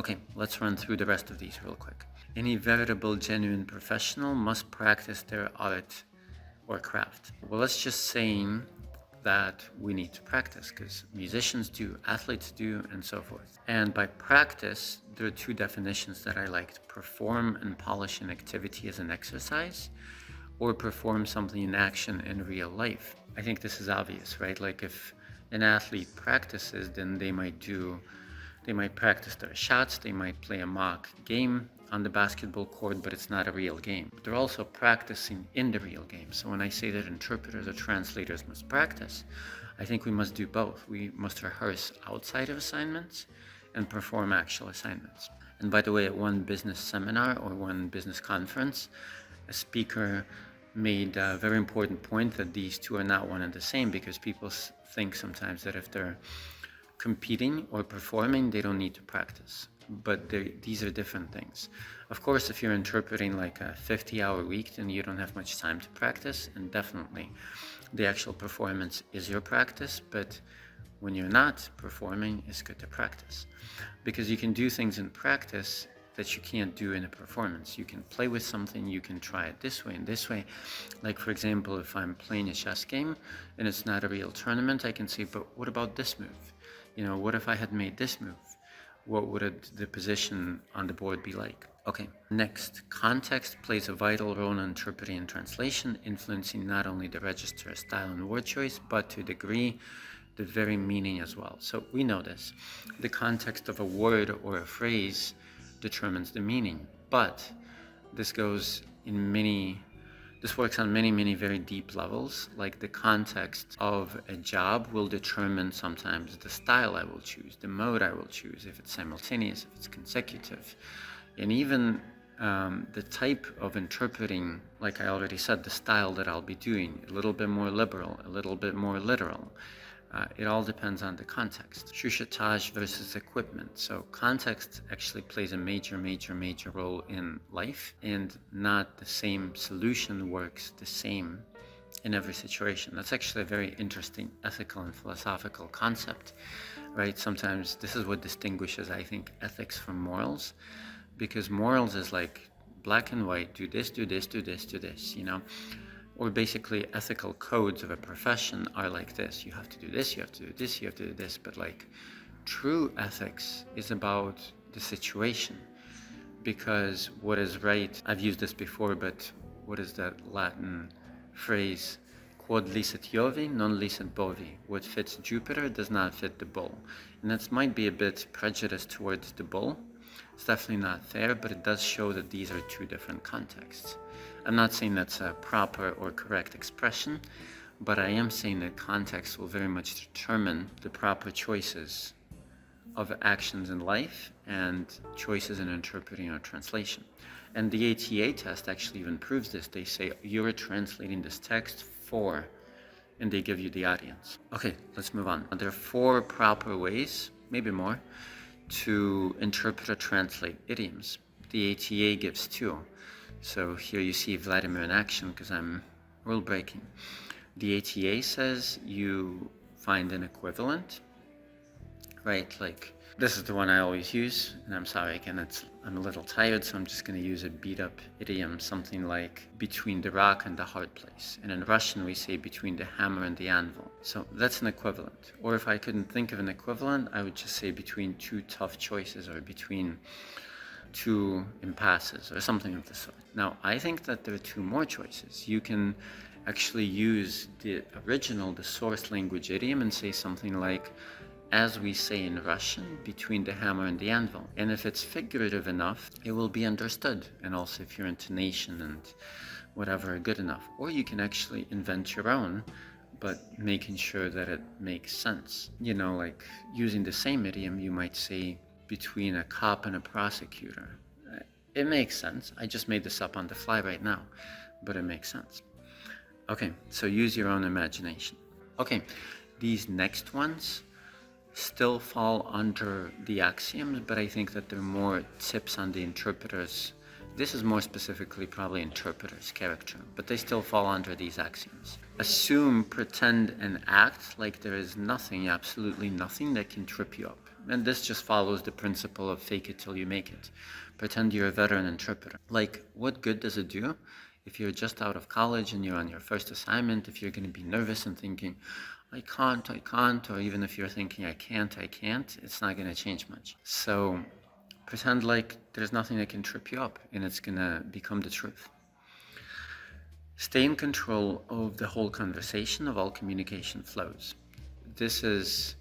Okay, let's run through the rest of these real quick. Any veritable, genuine professional must practice their art or craft. Well, let's just say that we need to practice because musicians do, athletes do, and so forth. And by practice, there are two definitions that I like: to perform and polish an activity as an exercise, or perform something in action in real life. I think this is obvious, right? Like if an athlete practices, then they might practice their shots, they might play a mock game on the basketball court, but it's not a real game. They're also practicing in the real game. So when I say that interpreters or translators must practice, I think we must do both. We must rehearse outside of assignments and perform actual assignments. And by the way, at one business seminar or one business conference, a speaker made a very important point that these two are not one and the same, because people think sometimes that if they're competing or performing, they don't need to practice. But these are different things. Of course, if you're interpreting like a 50-hour week, then you don't have much time to practice, and definitely the actual performance is your practice. But when you're not performing, it's good to practice, because you can do things in practice that you can't do in a performance. You can play with something, you can try it this way and this way. Like, for example, if I'm playing a chess game and it's not a real tournament, I can say, but what about this move? What if I had made this move? What would the position on the board be like? Okay, next, context plays a vital role in interpreting and translation, influencing not only the register, style, and word choice, but to a degree, the very meaning as well. So we know this. The context of a word or a phrase determines the meaning, but this works on many very deep levels. Like the context of a job will determine sometimes the style I will choose, the mode I will choose, if it's simultaneous, if it's consecutive, and even the type of interpreting. Like I already said, the style that I'll be doing, a little bit more liberal, a little bit more literal. It all depends on the context. Chuchotage versus equipment. So context actually plays a major role in life, and not the same solution works the same in every situation. That's actually a very interesting ethical and philosophical concept, right? Sometimes this is what distinguishes, I think, ethics from morals, because morals is like black and white, do this, do this, do this, do this, Or basically ethical codes of a profession are like this. You have to do this, you have to do this, you have to do this. But like true ethics is about the situation, because what is right, I've used this before, but what is that Latin phrase? Quod licet Jovi, non licet bovi. What fits Jupiter does not fit the bull. And that might be a bit prejudiced towards the bull. It's definitely not fair, but it does show that these are two different contexts. I'm not saying that's a proper or correct expression, but I am saying that context will very much determine the proper choices of actions in life and choices in interpreting or translation. And the ATA test actually even proves this. They say, you're translating this text for, and they give you the audience. Okay, let's move on. There are 4 proper ways, maybe more, to interpret or translate idioms. The ATA gives 2. So here you see Vladimir in action, because I'm rule breaking. The ATA says you find an equivalent, right? Like this is the one I always use, and I'm sorry again, I'm a little tired, so I'm just going to use a beat up idiom, something like between the rock and the hard place. And in Russian we say between the hammer and the anvil. So that's an equivalent. Or if I couldn't think of an equivalent, I would just say between 2 tough choices, or between 2 impasses, or something of the sort. Now, I think that there are 2 more choices. You can actually use the original, the source language idiom, and say something like, as we say in Russian, between the hammer and the anvil. And if it's figurative enough, it will be understood. And also if your intonation and whatever are good enough. Or you can actually invent your own, but making sure that it makes sense. Like using the same idiom, you might say, between a cop and a prosecutor. It makes sense. I just made this up on the fly right now, but it makes sense. Okay, so use your own imagination. Okay, these next ones still fall under the axioms, but I think that they're more tips on the interpreter's. This is more specifically probably interpreter's character, but they still fall under these axioms. Assume, pretend, and act like there is nothing, absolutely nothing, that can trip you up. And this just follows the principle of fake it till you make it. Pretend you're a veteran interpreter. Like, what good does it do if you're just out of college and you're on your first assignment, if you're going to be nervous and thinking, I can't, or even if you're thinking, I can't, it's not going to change much. So pretend like there's nothing that can trip you up and it's going to become the truth. Stay in control of the whole conversation, of all communication flows. This is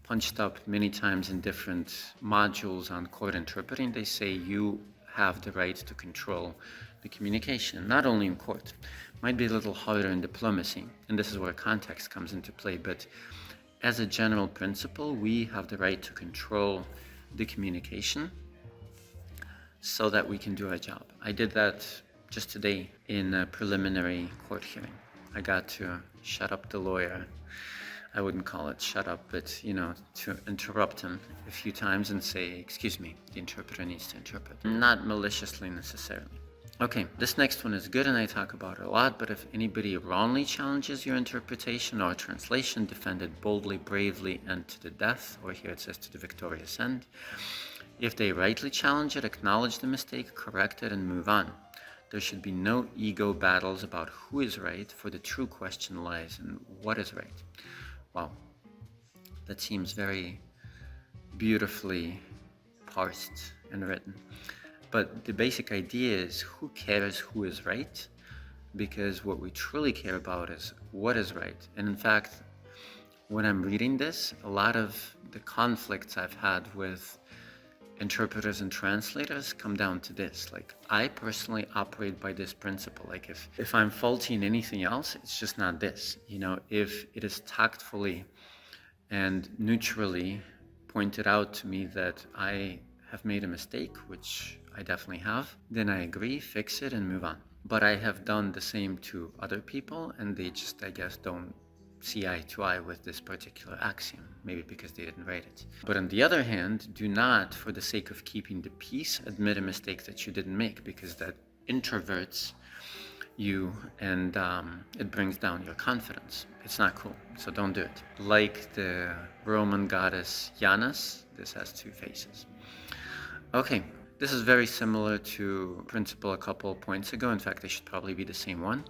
punched up many times in different modules on court interpreting. They say you have the right to control the communication, not only in court. Might be a little harder in diplomacy, and this is where context comes into play, but as a general principle, we have the right to control the communication so that we can do our job. I did that just today in a preliminary court hearing. I got to shut up the lawyer. I wouldn't call it shut up, but, to interrupt him a few times and say, excuse me, the interpreter needs to interpret. Not maliciously necessarily. Okay, this next one is good and I talk about it a lot, but if anybody wrongly challenges your interpretation or translation, defend it boldly, bravely, and to the death, or here it says to the victorious end. If they rightly challenge it, acknowledge the mistake, correct it, and move on. There should be no ego battles about who is right, for the true question lies in what is right. Wow, that seems very beautifully parsed and written. But the basic idea is, who cares who is right? Because what we truly care about is what is right. And in fact, when I'm reading this, a lot of the conflicts I've had with interpreters and translators come down to this. Like, I personally operate by this principle. Like, if I'm faulty in anything else, it's just not this. If it is tactfully and neutrally pointed out to me that I have made a mistake, which I definitely have, then I agree, fix it, and move on. But I have done the same to other people, and they just, I guess, don't see eye to eye with this particular axiom, maybe because they didn't write it. But on the other hand, do not, for the sake of keeping the peace, admit a mistake that you didn't make, because that introverts you and it brings down your confidence. It's not cool, so don't do it. Like the Roman goddess Janus, this has two faces. Okay, this is very similar to principle a couple points ago. In fact, they should probably be the same one.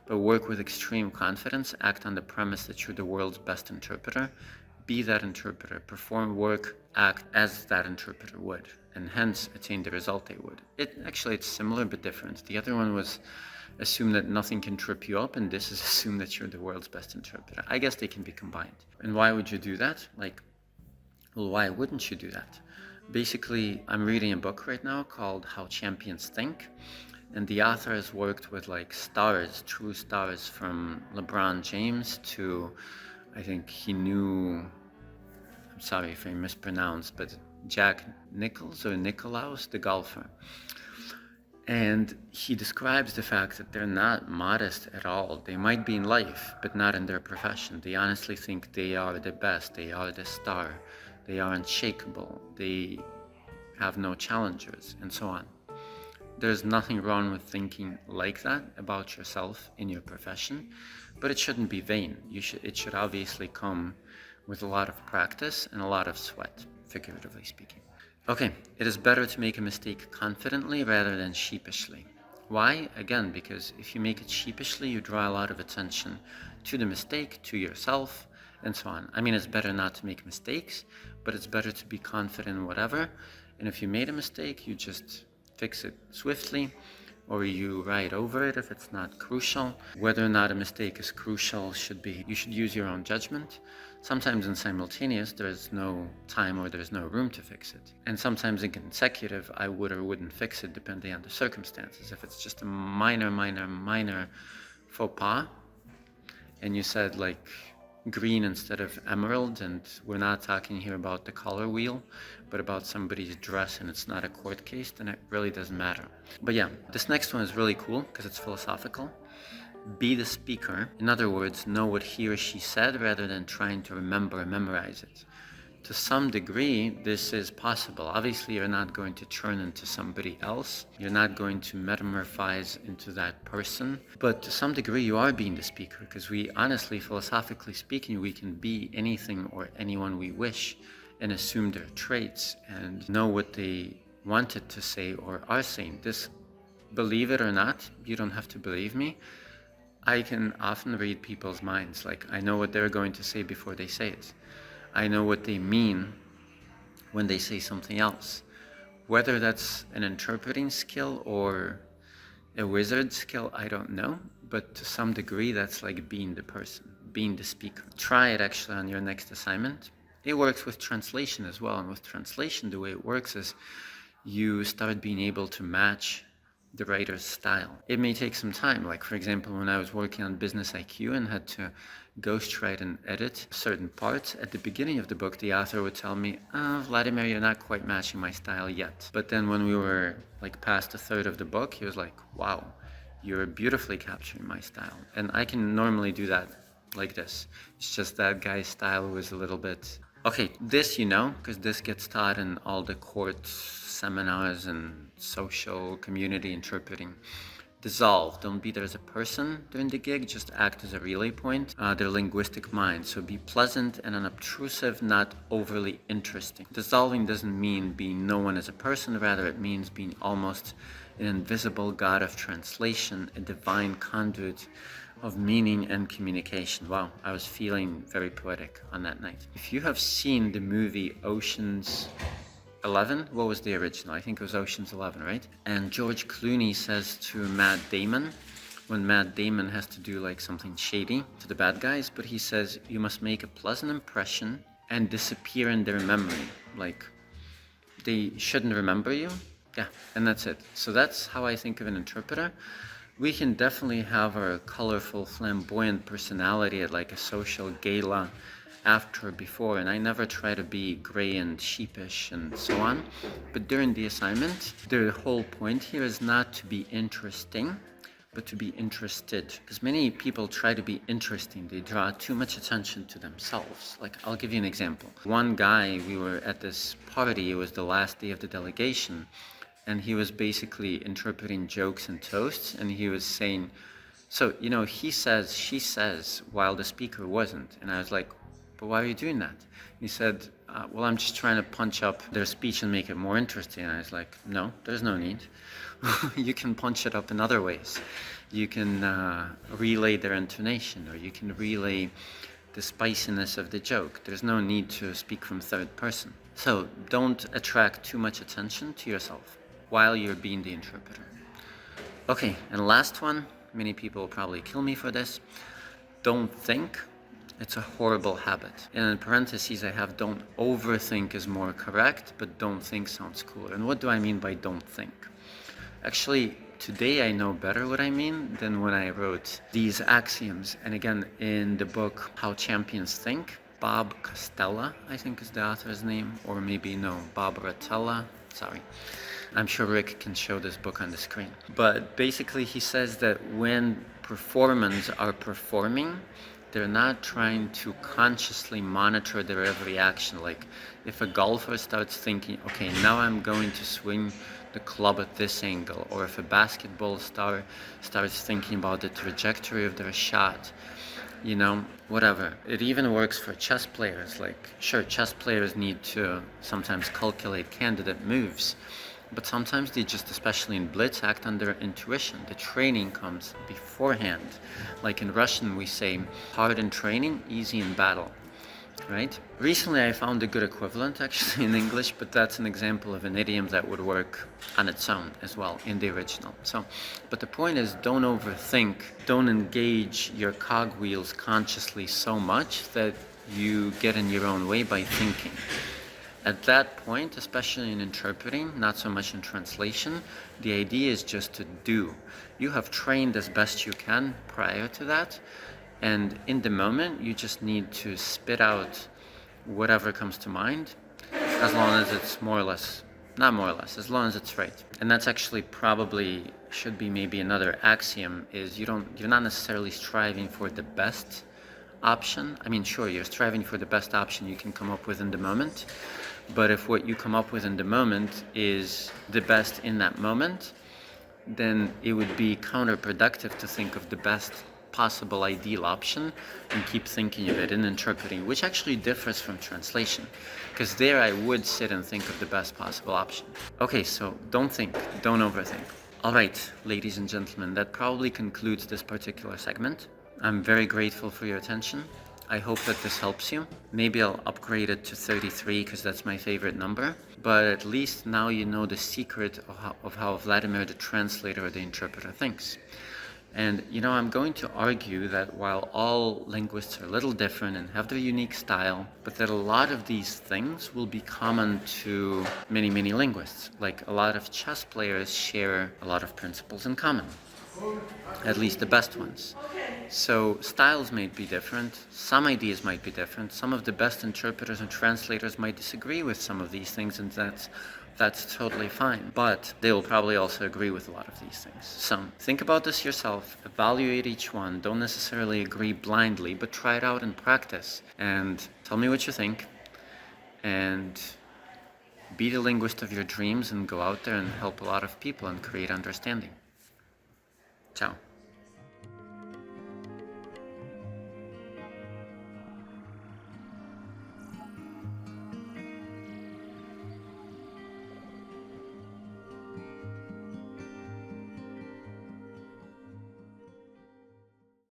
But work with extreme confidence, act on the premise that you're the world's best interpreter, be that interpreter, perform work, act as that interpreter would, and hence attain the result they would. It's similar but different. The other one was assume that nothing can trip you up, and this is assume that you're the world's best interpreter. I guess they can be combined. And why would you do that? Why wouldn't you do that? Basically, I'm reading a book right now called How Champions Think, and the author has worked with stars, true stars, from LeBron James to, I think he knew, I'm sorry if I mispronounced, but Jack Nicklaus, the golfer. And he describes the fact that they're not modest at all. They might be in life, but not in their profession. They honestly think they are the best, they are the star, they are unshakable, they have no challengers, and so on. There's nothing wrong with thinking like that about yourself in your profession, but it shouldn't be vain. It should obviously come with a lot of practice and a lot of sweat, figuratively speaking. Okay, it is better to make a mistake confidently rather than sheepishly. Why? Again, because if you make it sheepishly, you draw a lot of attention to the mistake, to yourself, and so on. I mean, it's better not to make mistakes, but it's better to be confident in whatever. And if you made a mistake, you just fix it swiftly, or you write over it if it's not crucial. Whether or not a mistake is crucial you should use your own judgment. Sometimes in simultaneous, there's no time or there's no room to fix it. And sometimes in consecutive, I would or wouldn't fix it depending on the circumstances. If it's just a minor faux pas, and you said green instead of emerald, and we're not talking here about the color wheel, but about somebody's dress, and it's not a court case, then it really doesn't matter. But yeah, this next one is really cool because it's philosophical. Be the speaker. In other words, know what he or she said rather than trying to remember or memorize it. To some degree, this is possible. Obviously, you're not going to turn into somebody else. You're not going to metamorphose into that person. But to some degree, you are being the speaker, because we honestly, philosophically speaking, we can be anything or anyone we wish and assume their traits and know what they wanted to say or are saying. This, believe it or not, you don't have to believe me, I can often read people's minds. Like, I know what they're going to say before they say it. I know what they mean when they say something else. Whether that's an interpreting skill or a wizard skill, I don't know. But to some degree, that's like being the person, being the speaker. Try it actually on your next assignment. It works with translation as well. And with translation, the way it works is you start being able to match the writer's style. It may take some time. Like, for example, when I was working on Business IQ and had to ghostwrite and edit certain parts, at the beginning of the book, the author would tell me, Vladimir, you're not quite matching my style yet. But then when we were like past a third of the book, he was like, wow, you're beautifully capturing my style. And I can normally do that like this. It's just that guy's style was a little bit... Okay, this you know, because this gets taught in all the court seminars and social community interpreting. Dissolve. Don't be there as a person during the gig, just act as a relay point. Their linguistic mind. So be pleasant and unobtrusive, not overly interesting. Dissolving doesn't mean being no one as a person, rather it means being almost an invisible god of translation, a divine conduit of meaning and communication. Wow, I was feeling very poetic on that night. If you have seen the movie Ocean's 11, what was the original? I think it was Ocean's 11, right? And George Clooney says to Matt Damon, when Matt Damon has to do like something shady to the bad guys, but he says, you must make a pleasant impression and disappear in their memory. Like, they shouldn't remember you. Yeah, and that's it. So that's how I think of an interpreter. We can definitely have our colorful, flamboyant personality at like a social gala after or before, and I never try to be gray and sheepish and so on. But during the assignment, the whole point here is not to be interesting, but to be interested. Because many people try to be interesting. They draw too much attention to themselves. Like, I'll give you an example. One guy, we were at this party, it was the last day of the delegation, and he was basically interpreting jokes and toasts, and he was saying, so, you know, he says, she says, while the speaker wasn't. And I was like, but why are you doing that? He said, well, I'm just trying to punch up their speech and make it more interesting. And I was like, no, there's no need. You can punch it up in other ways. You can relay their intonation, or you can relay the spiciness of the joke. There's no need to speak from third person. So don't attract too much attention to yourself while you're being the interpreter. Okay, and last one, many people will probably kill me for this. Don't think. It's a horrible habit. And in parentheses I have don't overthink is more correct, but don't think sounds cooler. And what do I mean by don't think? Actually, today I know better what I mean than when I wrote these axioms. And again, in the book How Champions Think, Bob Costella, I think is the author's name, or maybe no, Bob Rotella, sorry. I'm sure Rick can show this book on the screen. But basically he says that when performers are performing, they're not trying to consciously monitor their every action. Like if a golfer starts thinking, okay, now I'm going to swing the club at this angle, or if a basketball star starts thinking about the trajectory of their shot, you know, whatever. It even works for chess players. Like, sure, chess players need to sometimes calculate candidate moves, but sometimes they just, especially in blitz, act on their intuition. The training comes beforehand. Like in Russian, we say, hard in training, easy in battle, right? Recently, I found a good equivalent, actually, in English, but that's an example of an idiom that would work on its own as well in the original. So, but the point is, don't overthink. Don't engage your cogwheels consciously so much that you get in your own way by thinking. At that point, especially in interpreting, not so much in translation, the idea is just to do. You have trained as best you can prior to that, and in the moment, you just need to spit out whatever comes to mind, as long as it's more or less, not more or less, as long as it's right. And that's actually probably should be maybe another axiom, is you're not necessarily striving for the best option. I mean, sure, you're striving for the best option you can come up with in the moment, but if what you come up with in the moment is the best in that moment, then it would be counterproductive to think of the best possible ideal option and keep thinking of it and interpreting, which actually differs from translation, because there I would sit and think of the best possible option. Okay, so don't think, don't overthink. All right, ladies and gentlemen, that probably concludes this particular segment. I'm very grateful for your attention. I hope that this helps you. Maybe I'll upgrade it to 33 because that's my favorite number. But at least now you know the secret of how Vladimir the translator or the interpreter thinks. And I'm going to argue that while all linguists are a little different and have their unique style, but that a lot of these things will be common to many, many linguists. Like a lot of chess players share a lot of principles in common, at least the best ones. So styles might be different, some ideas might be different, some of the best interpreters and translators might disagree with some of these things, and that's totally fine. But they will probably also agree with a lot of these things. So think about this yourself, evaluate each one, don't necessarily agree blindly, but try it out in practice, and tell me what you think, and be the linguist of your dreams and go out there and help a lot of people and create understanding. Ciao.